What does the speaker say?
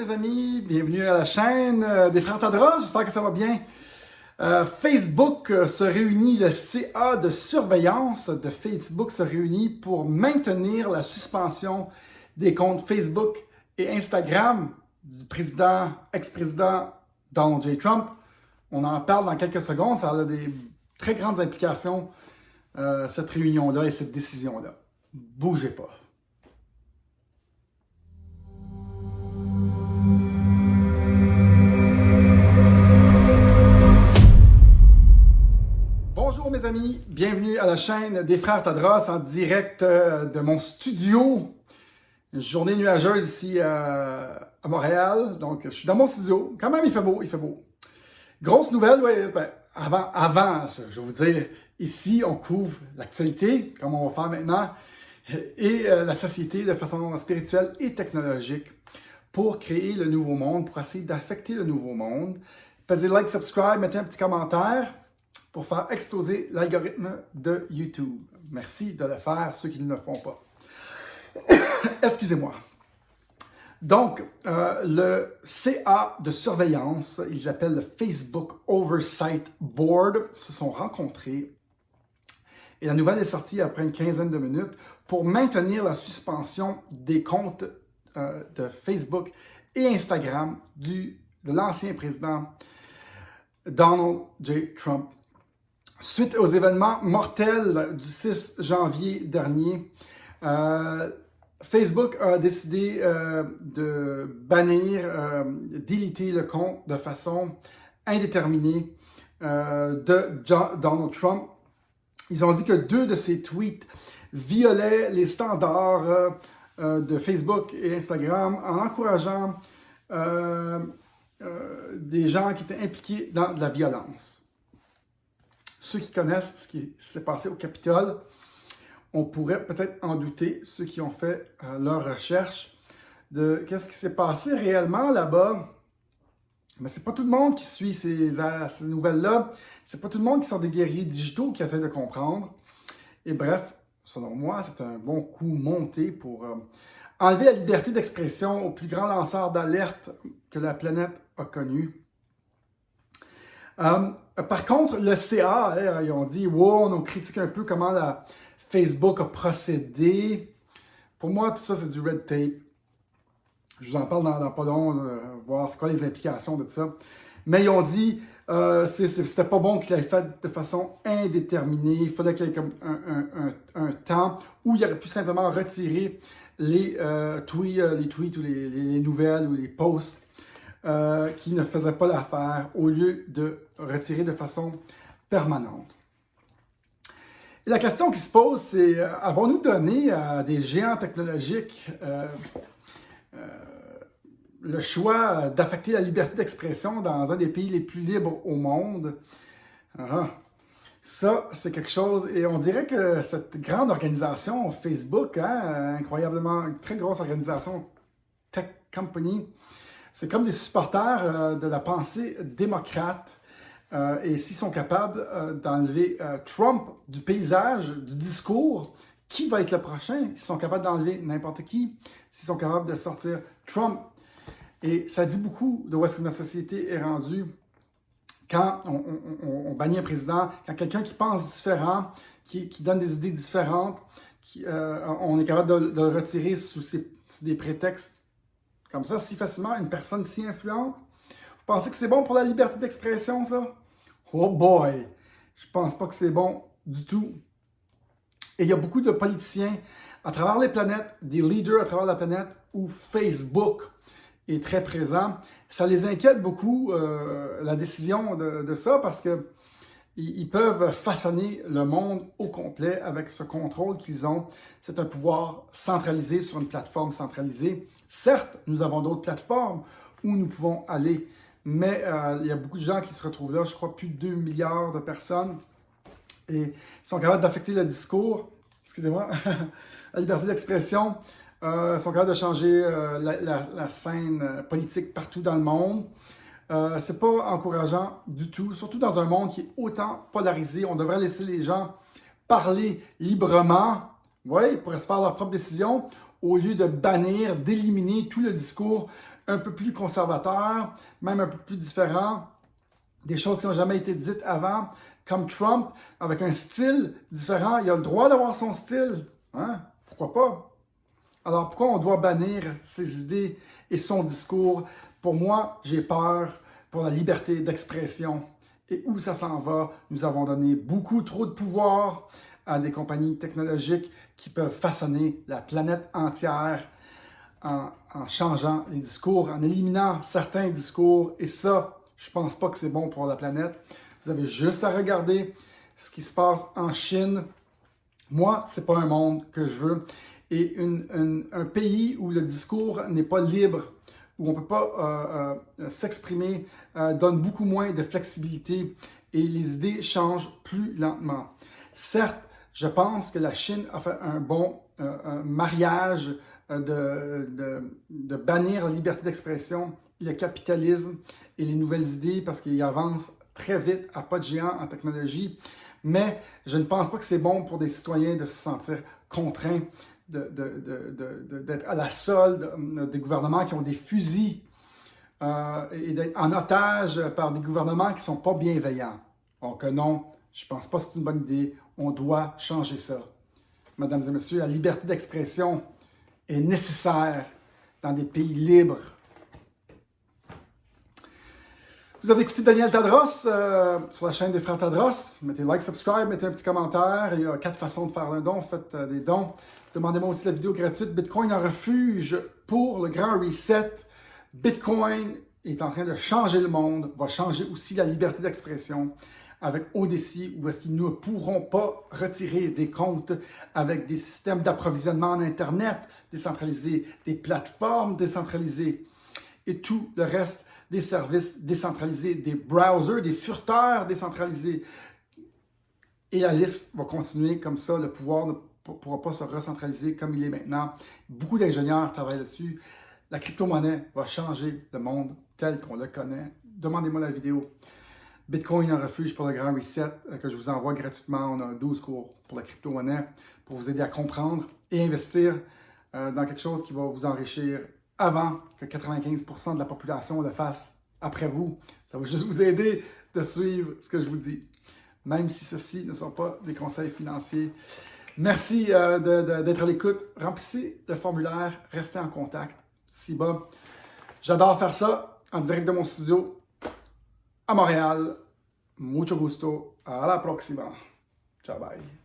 mes amis, bienvenue à la chaîne des Frères Tadros, j'espère que ça va bien. Facebook se réunit, le CA de surveillance de Facebook se réunit pour maintenir la suspension des comptes Facebook et Instagram du ex-président Donald J. Trump. On en parle dans quelques secondes, ça a des très grandes implications, cette réunion-là et cette décision-là. Bougez pas. Bonjour mes amis, bienvenue à la chaîne des Frères Tadros en direct de mon studio. Une journée nuageuse ici à Montréal, donc je suis dans mon studio. Quand même, il fait beau. Grosse nouvelle, ouais, avant, je vais vous dire, ici on couvre l'actualité, comme on va faire maintenant, et la société de façon spirituelle et technologique pour créer le nouveau monde, pour essayer d'affecter le nouveau monde. Faites like, subscribe, mettez un petit commentaire pour faire exploser l'algorithme de YouTube. Merci de le faire, ceux qui ne le font pas. Excusez-moi. Donc, le CA de surveillance, ils l'appellent le Facebook Oversight Board, se sont rencontrés et la nouvelle est sortie après une quinzaine de minutes pour maintenir la suspension des comptes de Facebook et Instagram de l'ancien président Donald J. Trump. Suite aux événements mortels du 6 janvier dernier, Facebook a décidé de bannir, déliter le compte de façon indéterminée de Donald Trump. Ils ont dit que 2 de ses tweets violaient les standards de Facebook et Instagram en encourageant des gens qui étaient impliqués dans de la violence. Ceux qui connaissent ce qui s'est passé au Capitole, on pourrait peut-être en douter, ceux qui ont fait leur recherche de qu'est-ce qui s'est passé réellement là-bas. Mais c'est pas tout le monde qui suit ces nouvelles-là. C'est pas tout le monde qui sont des guerriers digitaux qui essaient de comprendre. Et bref, selon moi, c'est un bon coup monté pour enlever la liberté d'expression au plus grand lanceur d'alerte que la planète a connu. Par contre, le CA, ils ont dit, wow, on critique un peu comment Facebook a procédé. Pour moi, tout ça, c'est du red tape. Je vous en parle dans pas long, voir c'est quoi les implications de ça. Mais ils ont dit, c'était pas bon qu'il ait fait de façon indéterminée. Il fallait qu'il y ait comme un temps où il aurait pu simplement retirer les tweets ou les nouvelles ou les posts qui ne faisaient pas l'affaire au lieu de retirer de façon permanente. Et la question qui se pose, c'est avons-nous donné à des géants technologiques le choix d'affecter la liberté d'expression dans un des pays les plus libres au monde? Ça, c'est quelque chose, et on dirait que cette grande organisation Facebook, incroyablement, une très grosse organisation tech company, c'est comme des supporters de la pensée démocrate. Et s'ils sont capables d'enlever Trump du paysage, du discours, qui va être le prochain? S'ils sont capables d'enlever n'importe qui, s'ils sont capables de sortir Trump. Et ça dit beaucoup de où est-ce que notre société est rendue quand on bannit un président, quand quelqu'un qui pense différent, qui donne des idées différentes, on est capable de le retirer sous des prétextes comme ça, si facilement, une personne si influente. Vous pensez que c'est bon pour la liberté d'expression, ça? Oh boy! Je pense pas que c'est bon du tout. Et il y a beaucoup de politiciens à travers les planètes, des leaders à travers la planète, où Facebook est très présent. Ça les inquiète beaucoup, la décision de ça, parce que ils peuvent façonner le monde au complet avec ce contrôle qu'ils ont. C'est un pouvoir centralisé sur une plateforme centralisée. Certes, nous avons d'autres plateformes où nous pouvons aller, mais il y a beaucoup de gens qui se retrouvent là, je crois plus de 2 milliards de personnes, et ils sont capables d'affecter le discours, excusez-moi, la liberté d'expression, sont capables de changer la scène politique partout dans le monde. C'est pas encourageant du tout, surtout dans un monde qui est autant polarisé. On devrait laisser les gens parler librement, oui, ils pourraient se faire leur propre décision, au lieu de bannir, d'éliminer tout le discours un peu plus conservateur, même un peu plus différent, des choses qui n'ont jamais été dites avant, comme Trump, avec un style différent. Il a le droit d'avoir son style. Hein? Pourquoi pas? Alors, pourquoi on doit bannir ses idées et son discours? Pour moi, j'ai peur pour la liberté d'expression. Et où ça s'en va? Nous avons donné beaucoup trop de pouvoir à des compagnies technologiques qui peuvent façonner la planète entière en changeant les discours, en éliminant certains discours. Et ça, je ne pense pas que c'est bon pour la planète. Vous avez juste à regarder ce qui se passe en Chine. Moi, ce n'est pas un monde que je veux. Et un pays où le discours n'est pas libre, où on ne peut pas s'exprimer, donne beaucoup moins de flexibilité et les idées changent plus lentement. Certes, je pense que la Chine a fait un bon mariage de bannir la liberté d'expression, le capitalisme et les nouvelles idées parce qu'ils avancent très vite à pas de géant en technologie. Mais je ne pense pas que c'est bon pour des citoyens de se sentir contraints d'être à la solde des gouvernements qui ont des fusils et d'être en otage par des gouvernements qui ne sont pas bienveillants. Donc non, je ne pense pas que c'est une bonne idée. On doit changer ça. Mesdames et messieurs, la liberté d'expression est nécessaire dans des pays libres. Vous avez écouté Daniel Tadros sur la chaîne des Frères Tadros. Mettez like, subscribe, mettez un petit commentaire. Il y a 4 façons de faire un don. Faites des dons. Demandez-moi aussi la vidéo gratuite Bitcoin en refuge pour le grand reset. Bitcoin est en train de changer le monde, va changer aussi la liberté d'expression avec Odysee, où est-ce qu'ils ne pourront pas retirer des comptes avec des systèmes d'approvisionnement en Internet décentralisés, des plateformes décentralisées et tout le reste des services décentralisés, des browsers, des furteurs décentralisés. Et la liste va continuer comme ça. Le pouvoir ne pourra pas se recentraliser comme il est maintenant. Beaucoup d'ingénieurs travaillent là-dessus. La crypto-monnaie va changer le monde tel qu'on le connaît. Demandez-moi la vidéo. Bitcoin en refuge pour le grand reset que je vous envoie gratuitement. On a 12 cours pour la crypto-monnaie pour vous aider à comprendre et investir dans quelque chose qui va vous enrichir avant que 95% de la population le fasse après vous. Ça va juste vous aider de suivre ce que je vous dis, même si ceci ne sont pas des conseils financiers. Merci d'être à l'écoute. Remplissez le formulaire, restez en contact. Ci-bas. J'adore faire ça en direct de mon studio à Montréal. Mucho gusto. À la próxima. Ciao, bye.